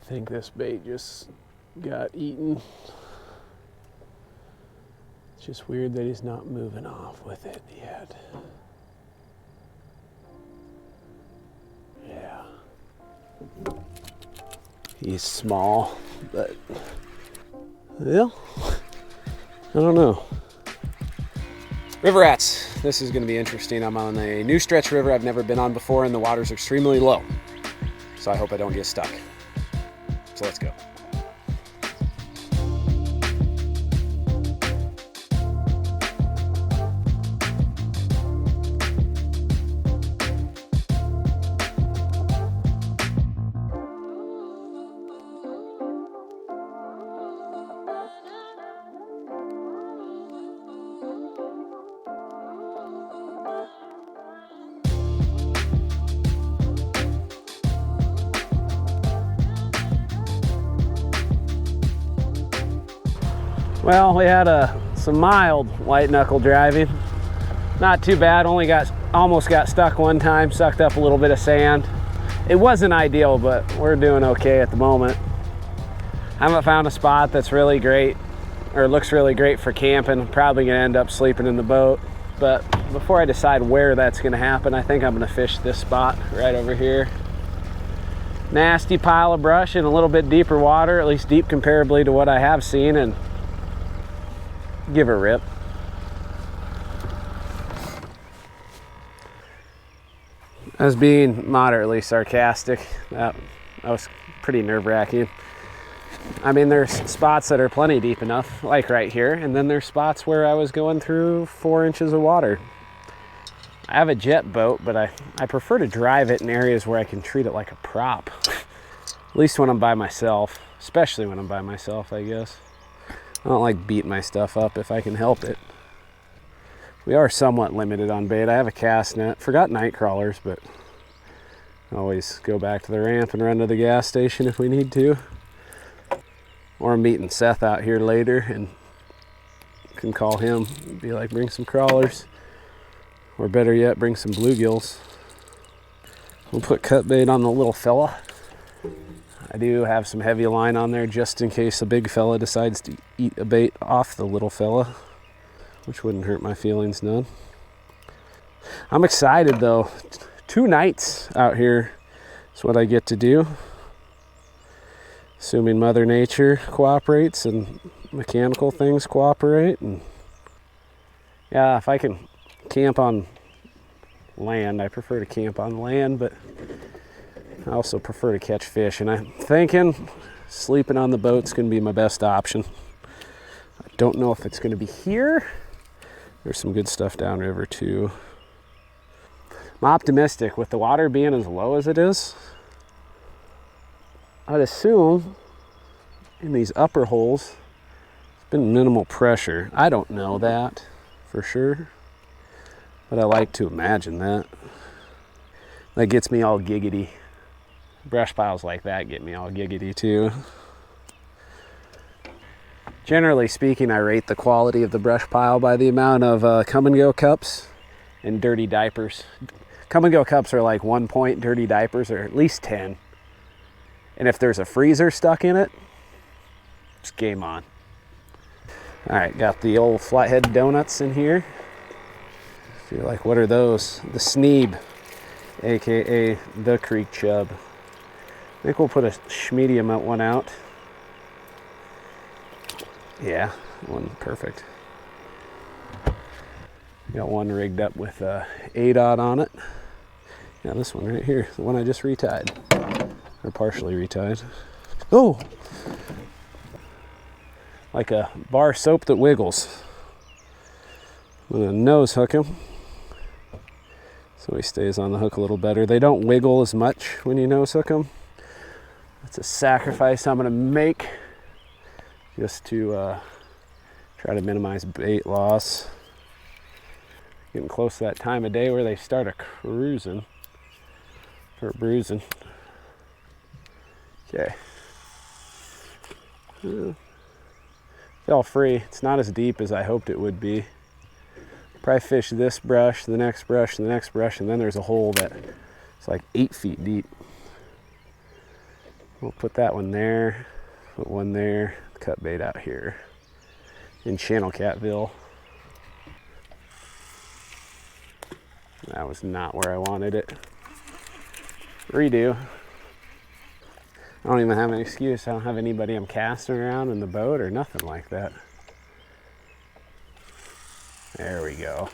think this bait just got eaten. It's just weird that he's not moving off with it yet. Yeah. He's small, but well, I don't know. River rats. This is going to be interesting. I'm on a new stretch river I've never been on before, and the water's extremely low. So I hope I don't get stuck. So let's go. Well, we had some mild white knuckle driving. Not too bad, almost got stuck one time, sucked up a little bit of sand. It wasn't ideal, but we're doing okay at the moment. I haven't found a spot that's really great, or looks really great for camping. I'm probably gonna end up sleeping in the boat. But before I decide where that's gonna happen, I think I'm gonna fish this spot right over here. Nasty pile of brush in a little bit deeper water, at least deep comparably to what I have seen, and give it a rip. I was being moderately sarcastic. That was pretty nerve-wracking. I mean, there's spots that are plenty deep enough, like right here, and then there's spots where I was going through 4 inches of water. I have a jet boat, but I prefer to drive it in areas where I can treat it like a prop. At least when I'm by myself, especially when I'm by myself, I guess. I don't like beating my stuff up if I can help it. We are somewhat limited on bait. I have a cast net. Forgot night crawlers, but always go back to the ramp and run to the gas station if we need to. Or I'm meeting Seth out here later and can call him and be like, bring some crawlers. Or better yet, bring some bluegills. We'll put cut bait on the little fella. I do have some heavy line on there just in case a big fella decides to eat a bait off the little fella, which wouldn't hurt my feelings none. I'm excited though. 2 nights out here is what I get to do. Assuming Mother Nature cooperates and mechanical things cooperate. And yeah, if I can camp on land, I prefer to camp on land, but I also prefer to catch fish, and I'm thinking sleeping on the boat's gonna be my best option. I don't know if it's gonna be here. There's some good stuff downriver too. I'm optimistic with the water being as low as it is. I'd assume in these upper holes, it's been minimal pressure. I don't know that for sure, but I like to imagine that. That gets me all giggity. Brush piles like that get me all giggity too. Generally speaking, I rate the quality of the brush pile by the amount of come and go cups and dirty diapers. Come and go cups are like 1 point, dirty diapers are at least 10. And if there's a freezer stuck in it, it's game on. All right, got the old flathead donuts in here. If you're like, what are those? The Sneeb, AKA the creek chub. I think we'll put a medium one out. Yeah, one perfect. Got one rigged up with a 8-aught on it. Yeah, this one right here, the one I just retied, or partially retied. Oh, like a bar soap that wiggles. I'm gonna nose hook him so he stays on the hook a little better. They don't wiggle as much when you nose hook them. That's a sacrifice I'm gonna make just to try to minimize bait loss. Getting close to that time of day where they start a cruising or bruising. Okay. Fell free. It's not as deep as I hoped it would be. Probably fish this brush, the next brush, the next brush, and then there's a hole that it's like 8 feet deep. We'll put that one there, put one there, cut bait out here in Channel Catville. That was not where I wanted it. Redo. I don't even have an excuse. I don't have anybody I'm casting around in the boat or nothing like that. There we go.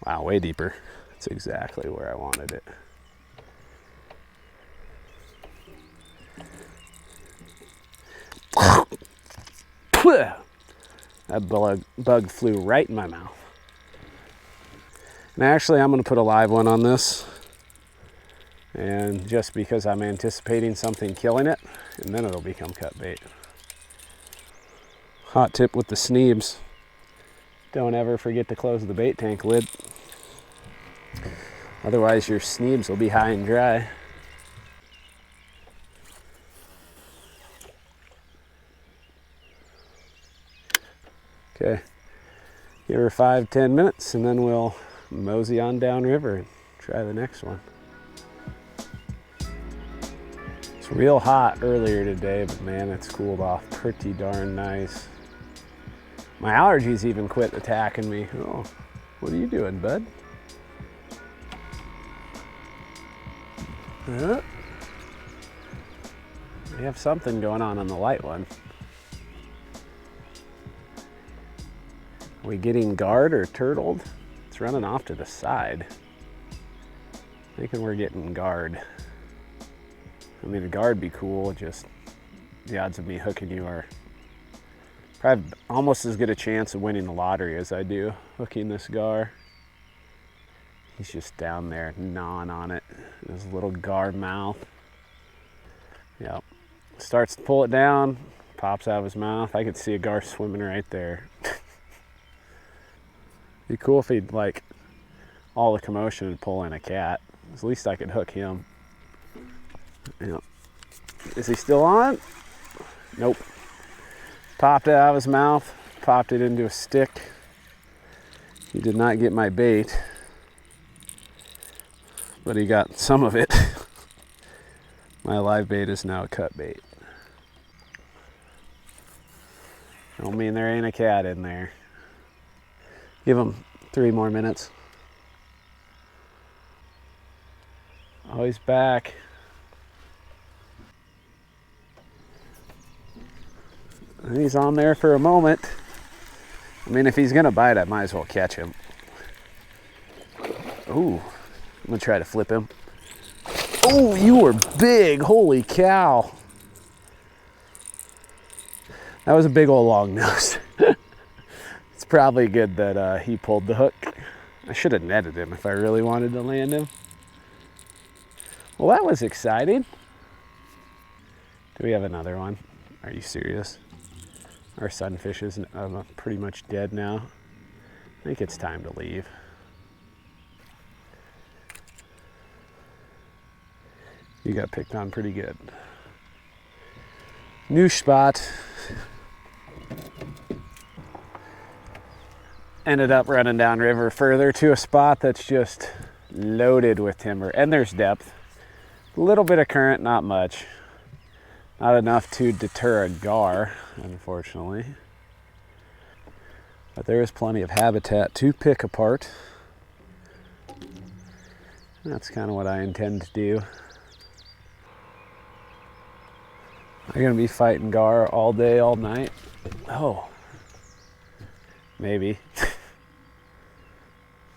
Wow, way deeper. That's exactly where I wanted it. That bug flew right in my mouth. And actually, I'm going to put a live one on this. And just because I'm anticipating something killing it, and then it'll become cut bait. Hot tip with the sneebs. Don't ever forget to close the bait tank lid. Otherwise, your sneebs will be high and dry. Okay, give her 5-10 minutes and then we'll mosey on downriver and try the next one. It's real hot earlier today, but man, it's cooled off pretty darn nice. My allergies even quit attacking me. Oh, what are you doing, bud? We have something going on the light one. Are we getting guard or turtled? It's running off to the side. Thinking we're getting guard. I mean, a guard be cool, just the odds of me hooking you are probably almost as good a chance of winning the lottery as I do hooking this gar. He's just down there gnawing on it in his little gar mouth. Yep. Starts to pull it down, pops out of his mouth. I could see a gar swimming right there. Be cool if he'd, like, all the commotion would pull in a cat. At least I could hook him. Yep. Is he still on? Nope. Popped it out of his mouth, popped it into a stick. He did not get my bait, but he got some of it. My live bait is now a cut bait. Don't mean there ain't a cat in there. Give him 3 more minutes. Oh, he's back. And he's on there for a moment. I mean, if he's gonna bite, I might as well catch him. Ooh, I'm gonna try to flip him. Oh, you were big, holy cow. That was a big old long nose. It's probably good that he pulled the hook. I should have netted him if I really wanted to land him. Well, that was exciting. Do we have another one? Are you serious? Our sunfish is pretty much dead now. I think it's time to leave. You got picked on pretty good. New spot. Ended up running downriver further to a spot that's just loaded with timber. And there's depth. A little bit of current, not much. Not enough to deter a gar, unfortunately. But there is plenty of habitat to pick apart. That's kind of what I intend to do. I'm gonna be fighting gar all day, all night. Oh, maybe.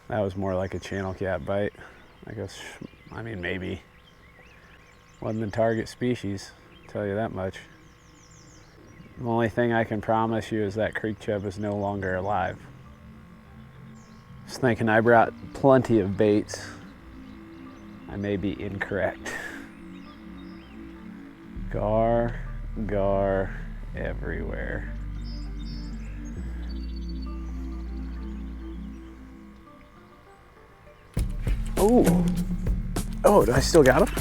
That was more like a channel cat bite. I guess, I mean, maybe. Wasn't the target species, I'll tell you that much. The only thing I can promise you is that creek chub is no longer alive. Just thinking I brought plenty of baits. I may be incorrect. Gar everywhere. Oh, do I still got him?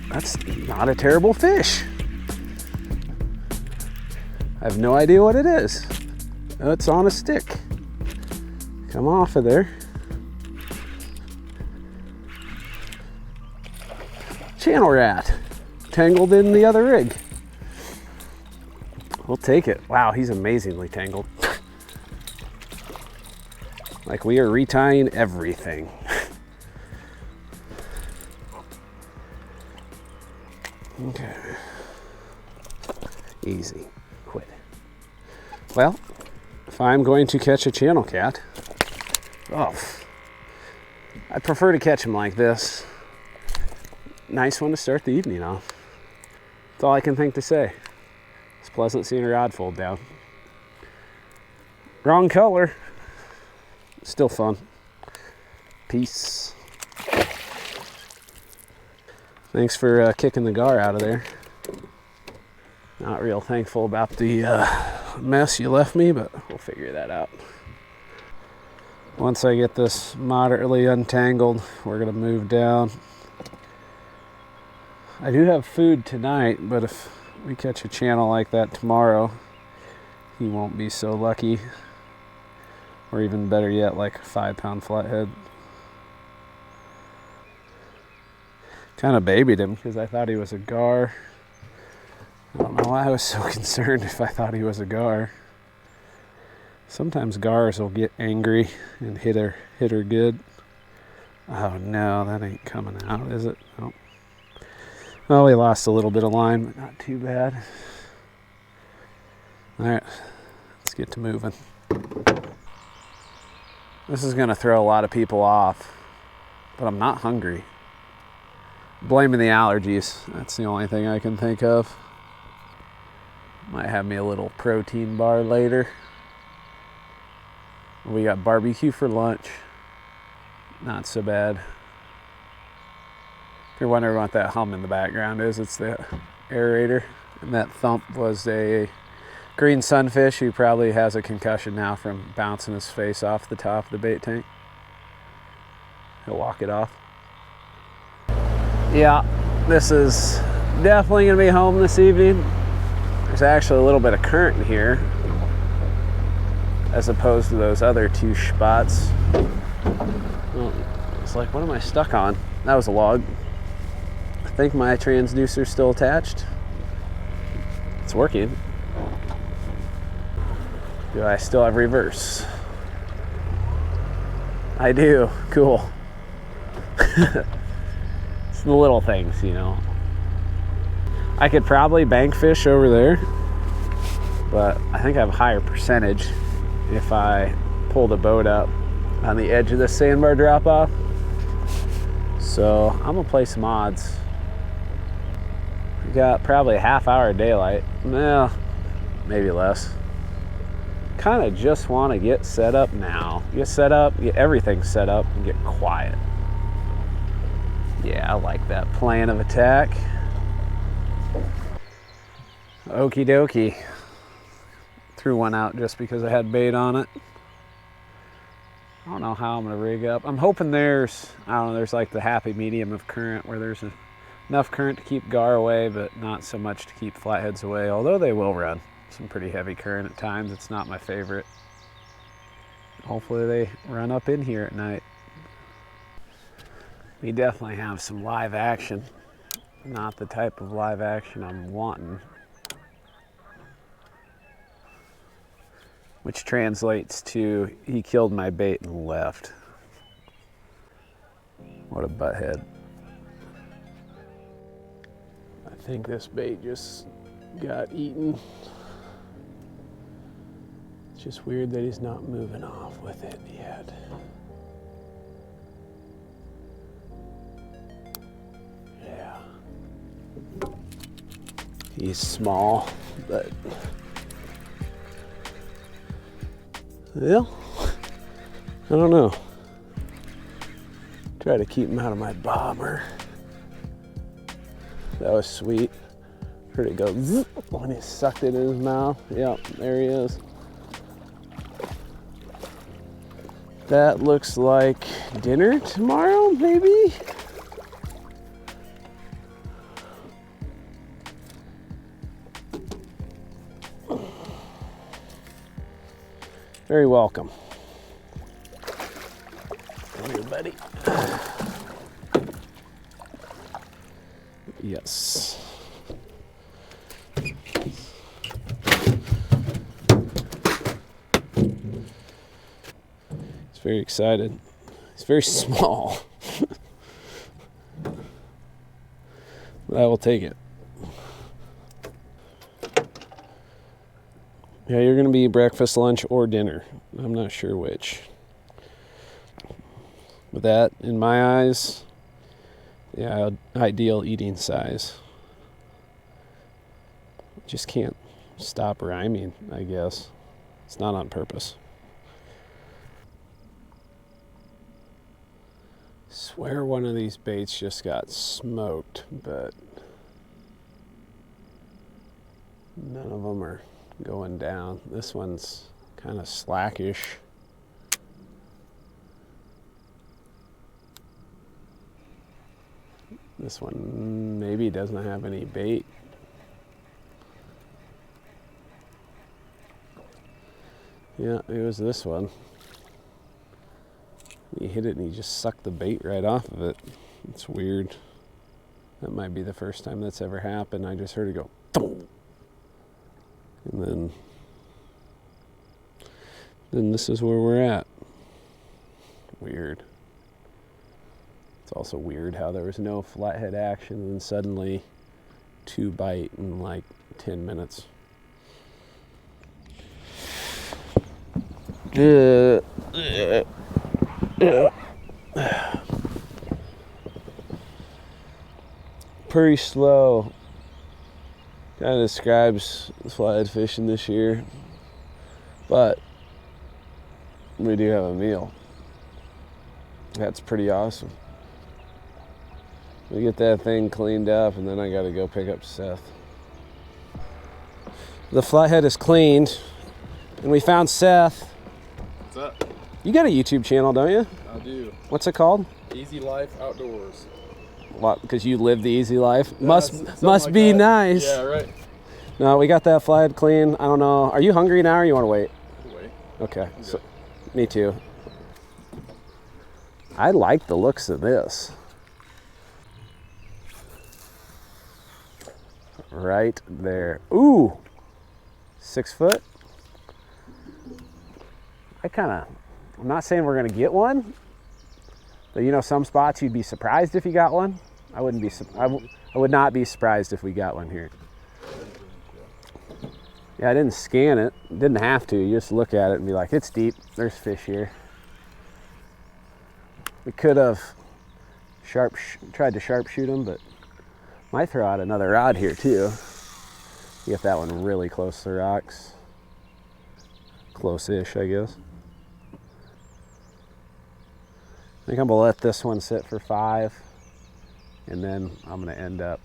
That's not a terrible fish. I have no idea what it is. It's on a stick. Come off of there. channel rat tangled in the other rig. We'll take it. Wow, he's amazingly tangled. Like we are retying everything. Okay. Easy. Quit. Well, if I'm going to catch a channel cat, oh, I prefer to catch him like this. Nice one to start the evening off. That's all I can think to say. It's pleasant seeing a rod fold down. Wrong color. Still fun. Peace. Thanks for kicking the gar out of there. Not real thankful about the mess you left me, but we'll figure that out. Once I get this moderately untangled, we're gonna move down. I do have food tonight, but if we catch a channel like that tomorrow, he won't be so lucky. Or even better yet, like a 5-pound flathead. Kind of babied him because I thought he was a gar. I don't know why I was so concerned if I thought he was a gar. Sometimes gars will get angry and hit her good. Oh no, that ain't coming out, is it? Nope. Well, we lost a little bit of line, but not too bad. All right, let's get to moving. This is gonna throw a lot of people off, but I'm not hungry. Blaming the allergies, that's the only thing I can think of. Might have me a little protein bar later. We got barbecue for lunch. Not so bad. If you're wondering what that hum in the background is, it's the aerator. And that thump was a green sunfish who probably has a concussion now from bouncing his face off the top of the bait tank. He'll walk it off. Yeah, this is definitely gonna be home this evening. There's actually a little bit of current in here as opposed to those other two spots. Well, it's like, what am I stuck on? That was a log. I think my transducer's still attached. It's working. Do I still have reverse? I do. Cool. It's the little things, you know. I could probably bank fish over there, but I think I have a higher percentage if I pull the boat up on the edge of the sandbar drop off. So I'm gonna play some odds. We got probably a half-hour daylight. Well, maybe less. Kind of just want to get set up now. Get set up, get everything set up, and get quiet. Yeah, I like that plan of attack. Okie dokie. Threw one out just because I had bait on it. I don't know how I'm gonna rig up. I'm hoping there's like the happy medium of current where there's enough current to keep gar away, but not so much to keep flatheads away, although they will run some pretty heavy current at times. It's not my favorite. Hopefully they run up in here at night. We definitely have some live action. Not the type of live action I'm wanting. Which translates to, he killed my bait and left. What a butthead. I think this bait just got eaten. It's just weird that he's not moving off with it yet. Yeah. He's small, but well, I don't know. Try to keep him out of my bobber. That was sweet. Heard it go zip when he sucked it in his mouth. Yep, there he is. That looks like dinner tomorrow, maybe? Very welcome. Come here, buddy. Yes. He's very excited. He's very small. But I will take it. Yeah, you're going to be breakfast, lunch, or dinner. I'm not sure which. But that, in my eyes, yeah, ideal eating size. Just can't stop rhyming, I guess. It's not on purpose. Swear one of these baits just got smoked, but none of them are going down. This one's kind of slackish. This one maybe doesn't have any bait. Yeah, it was this one. He hit it and he just sucked the bait right off of it. It's weird. That might be the first time that's ever happened. I just heard it go, thump. And then this is where we're at. Weird. It's also weird how there was no flathead action and then suddenly 2 bite in like 10 minutes. Pretty slow. Kind of describes flathead fishing this year. But we do have a meal. That's pretty awesome. We get that thing cleaned up and then I gotta go pick up Seth. The flathead is cleaned and we found Seth. What's up? You got a YouTube channel, don't you? I do. What's it called? Easy Life Outdoors. What? Because you live the easy life? Yeah, must like be that. nice. Yeah, right. No, we got that flathead clean. I don't know. Are you hungry now or you want to wait? Wait. Okay. So, me too. I like the looks of this. Right there. Ooh! 6 foot. I'm not saying we're gonna get one, but you know, some spots you'd be surprised if you got one. I would not be surprised if we got one here. Yeah, I didn't scan it. Didn't have to. You just look at it and be like, it's deep. There's fish here. We could have tried to sharpshoot them, but might throw out another rod here too. Get that one really close to the rocks. Close-ish, I guess. I think I'm gonna let this one sit for 5, and then I'm gonna end up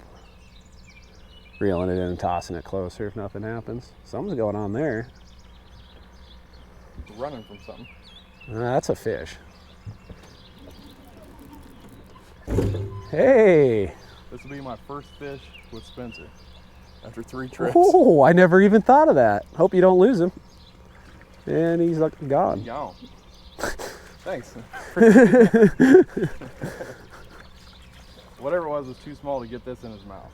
reeling it in and tossing it closer if nothing happens. Something's going on there. Running from something. That's a fish. Hey! This will be my first fish with Spencer after 3 trips. Oh, I never even thought of that. Hope you don't lose him. And he's like gone. Gone. Thanks. Whatever it was too small to get this in his mouth.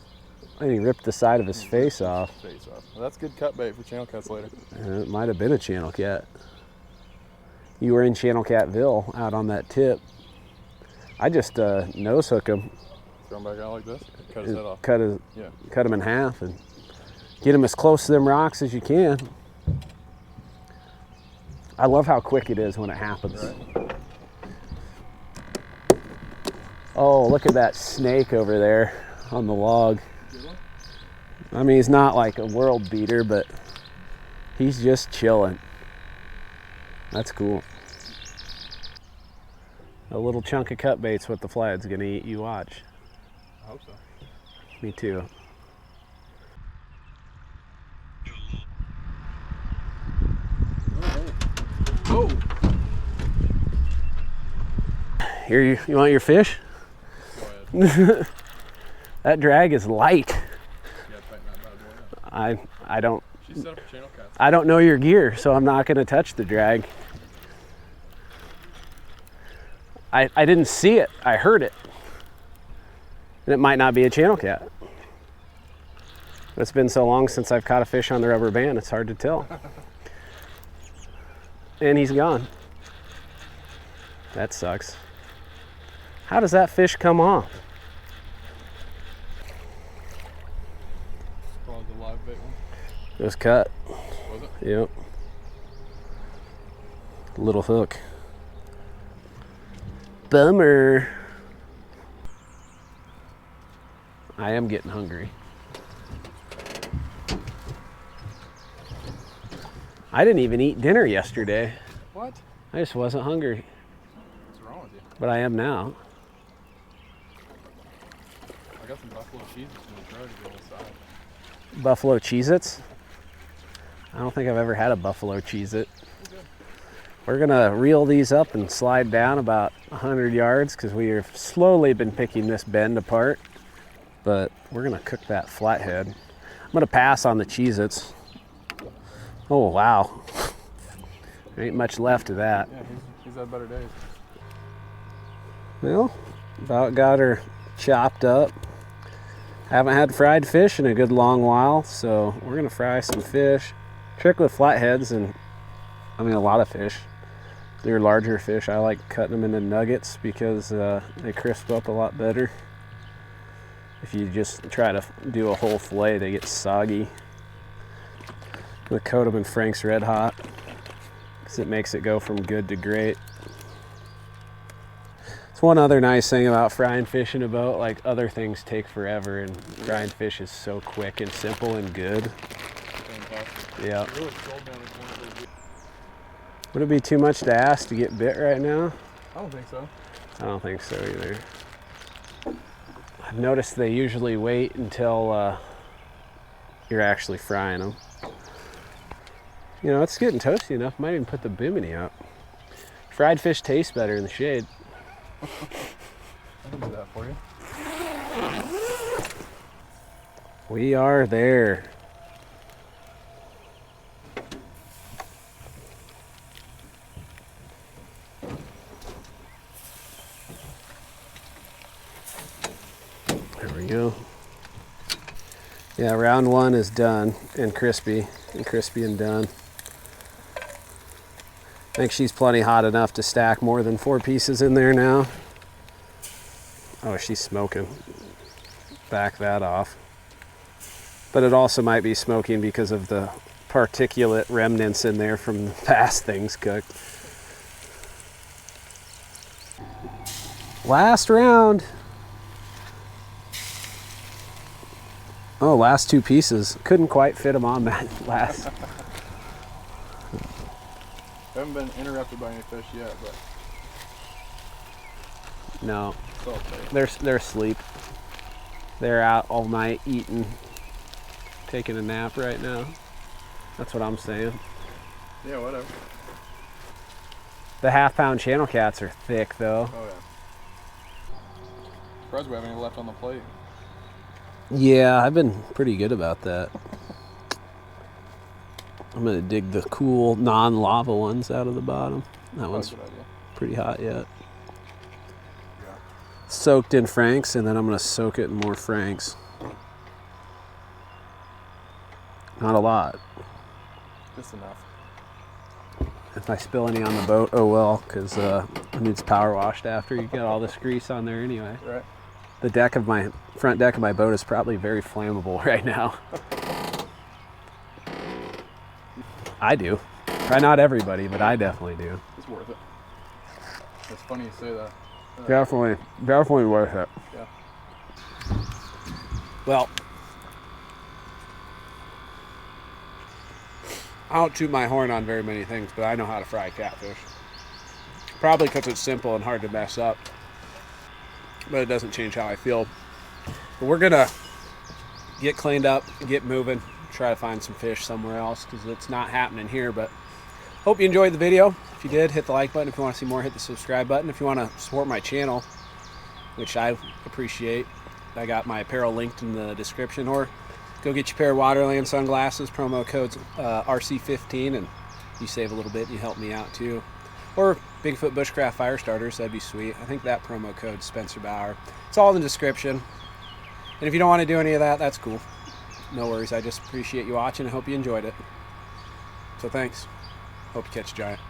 And he ripped the side of his face off. Well, that's good cut bait for channel cats later. It might have been a channel cat. You were in Channel Catville out on that tip. I just nose hook him. Throw him back out like this. Cut his head off. Cut him in half and get him as close to them rocks as you can. I love how quick it is when it happens. Right. Oh, look at that snake over there on the log. I mean, he's not like a world beater, but he's just chilling. That's cool. A little chunk of cut bait's what the flathead's gonna eat. You watch. I hope so. Me too. Oh! Here, you want your fish? Go ahead. That drag is light. Yeah, tighten that bad boy up. I don't. She's set up for channel cats. I don't know your gear, so I'm not gonna touch the drag. I didn't see it. I heard it. And it might not be a channel cat. It's been so long since I've caught a fish on the rubber band, it's hard to tell. And he's gone. That sucks. How does that fish come off? Probably the live bait one. It was cut. Was it? Yep. Little hook. Bummer. I am getting hungry. I didn't even eat dinner yesterday. What? I just wasn't hungry. What's wrong with you? But I am now. I got some buffalo cheeses in the truck to go inside. Buffalo Cheez-Its? I don't think I've ever had a buffalo Cheez-It. We're gonna reel these up and slide down about 100 yards because we have slowly been picking this bend apart. But we're gonna cook that flathead. I'm gonna pass on the Cheez-Its. Oh, wow. There ain't much left of that. Yeah, he's had better days. Well, about got her chopped up. Haven't had fried fish in a good long while, so we're gonna fry some fish. Trick with flatheads, and I mean a lot of fish. They're larger fish. I like cutting them into nuggets because they crisp up a lot better. If you just try to do a whole fillet, they get soggy. I'm gonna coat them in Frank's Red Hot because it makes it go from good to great. It's one other nice thing about frying fish in a boat. Like, other things take forever, and frying fish is so quick and simple and good. Fantastic. Yeah. It really sold me on this one of those. Would it be too much to ask to get bit right now? I don't think so. I don't think so either. I've noticed they usually wait until you're actually frying them. You know, it's getting toasty enough. Might even put the bimini up. Fried fish tastes better in the shade. I can do that for you. We are there. There we go. Yeah, round one is done and crispy and done. I think she's plenty hot enough to stack more than 4 pieces in there now. Oh, she's smoking. Back that off. But it also might be smoking because of the particulate remnants in there from the past things cooked. Last round. Oh, last 2 pieces. Couldn't quite fit them on that last. I haven't been interrupted by any fish yet, but No, it's all safe. they're asleep. They're out all night eating, taking a nap right now. That's what I'm saying. Yeah, whatever. The half-pound channel cats are thick though. Oh yeah. Surprised we have any left on the plate. Yeah, I've been pretty good about that. I'm gonna dig the cool non-lava ones out of the bottom. That one's Good idea. pretty hot yet. Yeah. Soaked in Frank's, and then I'm gonna soak it in more Frank's. Not a lot. Just enough. If I spill any on the boat, oh well, because it needs power washed after. You got all this grease on there anyway. Right. The front deck of my boat is probably very flammable right now. I do. Probably not everybody, but I definitely do. It's worth it. It's funny you say that. Definitely worth it. Yeah. Well, I don't toot my horn on very many things, but I know how to fry catfish. Probably because it's simple and hard to mess up, but it doesn't change how I feel. But we're gonna get cleaned up, get moving, try to find some fish somewhere else because it's not happening here. But hope you enjoyed the video. If you did, hit the like button. If you want to see more, hit the subscribe button. If you want to support my channel, which I appreciate, I got my apparel linked in the description, or go get your pair of Waterland sunglasses, promo code's RC15, and you save a little bit and you help me out too. Or Bigfoot Bushcraft fire starters, that'd be sweet. I think that promo code's Spencer Bauer. It's all in the description. And if you don't want to do any of that, that's cool. No worries. I just appreciate you watching. I hope you enjoyed it. So thanks. Hope you catch a giant.